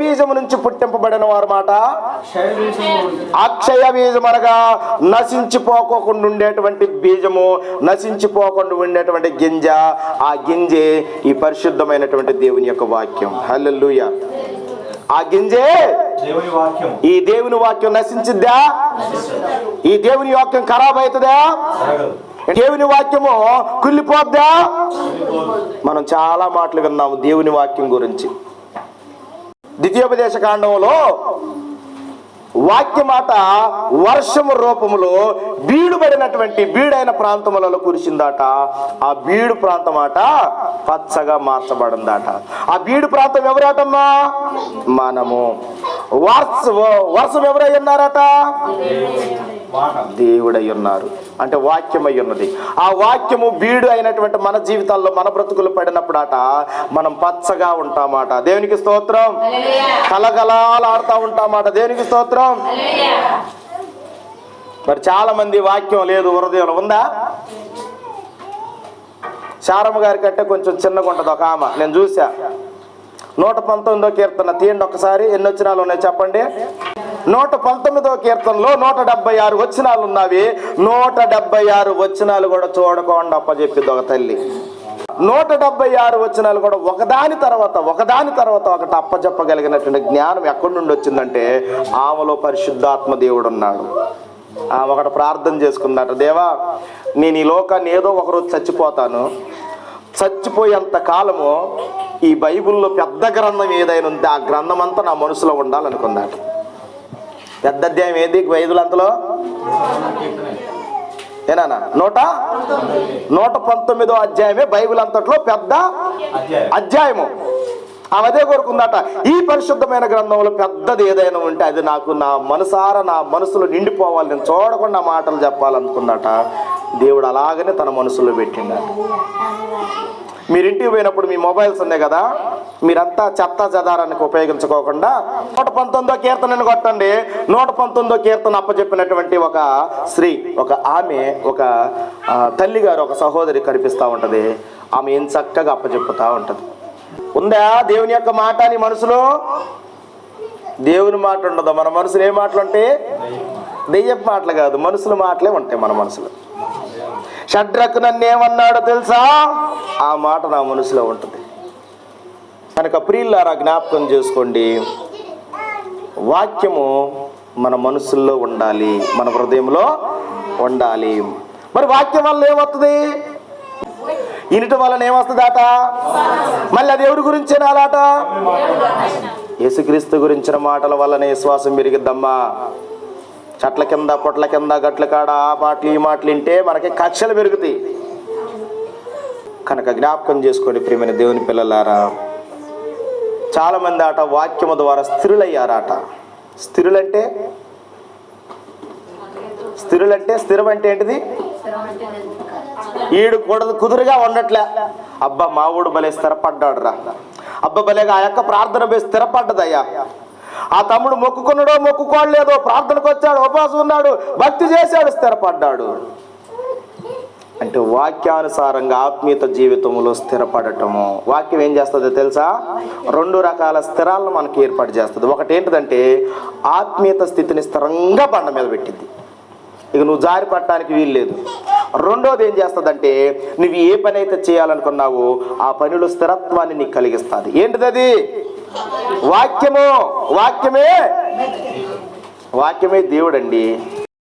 బీజము నుంచి పుట్టింపబడిన వారు మాట? అక్షయ బీజం అనగా నశించిపోకుండా ఉండేటువంటి బీజము, నశించిపోకుండా ఉండేటువంటి గింజ. ఆ గింజే ఈ పరిశుద్ధమైనటువంటి దేవుని యొక్క వాక్యం. హల్లెలూయా. ఆ గింజే ఈ దేవుని వాక్యం. నశించిద్దా? ఈ దేవుని వాక్యం ఖరాబ్ అవుతుందా? దేవుని వాక్యము కుళ్ళిపోద్దా? మనం చాలా మాటలు విన్నాము దేవుని వాక్యం గురించి. ద్వితీయోపదేశ కాండంలో వాక్య మాట వర్షము రూపములో బీడుబడినటువంటి బీడైన ప్రాంతములలో కురిసిందట. ఆ బీడు ప్రాంతమాట పచ్చగా మార్చబడిందట. ఆ బీడు ప్రాంతం ఎవరటమ్మా? మనము. వర్షం ఎవరై ఉన్నారట? దేవుడై ఉన్నారు. అంటే వాక్యమై ఉన్నది. ఆ వాక్యము బీడు అయినటువంటి మన జీవితాల్లో మన బ్రతుకులు పడినప్పుడట మనం పచ్చగా ఉంటామాట. దేవునికి స్తోత్రం. కలగలాడుతూ ఉంటామాట. దేవునికి స్తోత్రం. మరి చాలా మంది వాక్యం లేదు హృదయంలో. ఉందా? శారమ్మ గారి కంటే కొంచెం చిన్నగా ఉంటుంది ఒక ఆమె, నేను చూసా. 119వ కీర్తన తీయండి ఒకసారి. ఎన్ని వచనాలు ఉన్నాయి చెప్పండి? 119వ కీర్తనలో 176 వచనాలు ఉన్నవి. 176 వచనాలు కూడా చూడకుండా అప్పచెప్పిద్ది ఒక తల్లి. 176 వచనాలు కూడా ఒకదాని తర్వాత ఒకటి అప్పచెప్పగలిగినటువంటి జ్ఞానం ఎక్కడి నుండి వచ్చిందంటే ఆమెలో పరిశుద్ధాత్మ దేవుడు ఉన్నాడు. ఆమె ఒకటి ప్రార్థన చేసుకుందట, దేవా నేను ఈ లోకాన్ని ఏదో ఒకరోజు చచ్చిపోతాను, చచ్చిపోయేంత కాలము ఈ బైబిల్లో పెద్ద గ్రంథం ఏదైనా ఉంటే ఆ గ్రంథం అంతా నా మనసులో ఉండాలనుకుందాట. పెద్ద అధ్యాయం ఏది బైబిల్ అంతలో? ఏనా 119వ అధ్యాయమే బైబిల్ అంతట్లో పెద్ద అధ్యాయము. అదే కోరుకుందట, ఈ పరిశుద్ధమైన గ్రంథంలో పెద్దది ఏదైనా ఉంటే అది నాకు నా మనసారా నా మనసులో నిండిపోవాలి, నేను చూడకుండా మాటలు చెప్పాలనుకుందట. దేవుడు అలాగనే తన మనసులో పెట్టిండట. మీరు ఇంటికి పోయినప్పుడు మీ మొబైల్స్ ఉన్నాయి కదా, మీరంతా చెత్త చెదారానికి ఉపయోగించుకోకుండా 119వ కీర్తనని కొట్టండి. 119వ కీర్తన అప్పచెప్పినటువంటి ఒక స్త్రీ, ఒక ఆమె, ఒక తల్లి గారు, ఒక సహోదరి కనిపిస్తూ ఉంటుంది. ఆమె ఏం చక్కగా అప్పచెప్పుతూ ఉంటుంది. ఉందా దేవుని యొక్క మాట నీ మనసులో? దేవుని మాట ఉండదు. మన మనసులో ఏ మాటలు ఉంటాయి? దెయ్యపు మాటలు కాదు, మనసుల మాటలే ఉంటాయి మన మనసులో. షడ్రకు నన్ను ఏమన్నాడో తెలుసా? ఆ మాట నా మనసులో ఉంటుంది. కనుక ప్రియులారా జ్ఞాపకం చేసుకోండి, వాక్యము మన మనసుల్లో ఉండాలి, మన హృదయంలో ఉండాలి. మరి వాక్యం వల్ల ఏమవుతుంది? ఇనుట వలన ఏమొస్తుందట? మళ్ళీ అది ఎవరి గురించి వినాలట? యేసుక్రీస్తు గురించిన మాటల వల్లనే విశ్వాసం పెరిగిద్దమ్మా. చెట్ల కింద, పొట్ల కింద, గట్ల కాడ ఆ మాటలు ఈ మాటలు వింటే మనకి కక్షలు పెరుగుతాయి. కనుక జ్ఞాపకం చేసుకోండి ప్రియమైన దేవుని పిల్లలారా, చాలా మంది ఆట వాక్యము ద్వారా స్థిరులయ్యారట. స్థిరులంటే స్థిరం అంటే ఏంటిది? ఈడు కుదురుగా ఉండట్లే. అబ్బా మా ఊడు భలే స్థిరపడ్డాడు రా, అబ్బా భలేగా ఆ యొక్క ప్రార్థన స్థిరపడ్డదయ్యా. ఆ తమ్ముడు మొక్కుకున్నాడో మొక్కుకోలేదో, ప్రార్థనకు వచ్చాడు, ఉపవాసం ఉన్నాడు, భక్తి చేశాడు, స్థిరపడ్డాడు. అంటే వాక్యానుసారంగా ఆత్మీయత జీవితంలో స్థిరపడటము. వాక్యం ఏం చేస్తుందో తెలుసా? 2 రకాల స్థిరాలను మనకి ఏర్పాటు చేస్తుంది. ఒకటి ఏంటిదంటే ఆత్మీయత స్థితిని స్థిరంగా బండ మీద పెట్టింది, ఇక నువ్వు జారి పట్టడానికి వీలు లేదు. రెండోది ఏం చేస్తుందంటే నువ్వు ఏ పని అయితే చేయాలనుకున్నావో ఆ పనిలో స్థిరత్వాన్ని నీకు కలిగిస్తుంది. ఏంటిది అది? వాక్యమే దేవుడండి.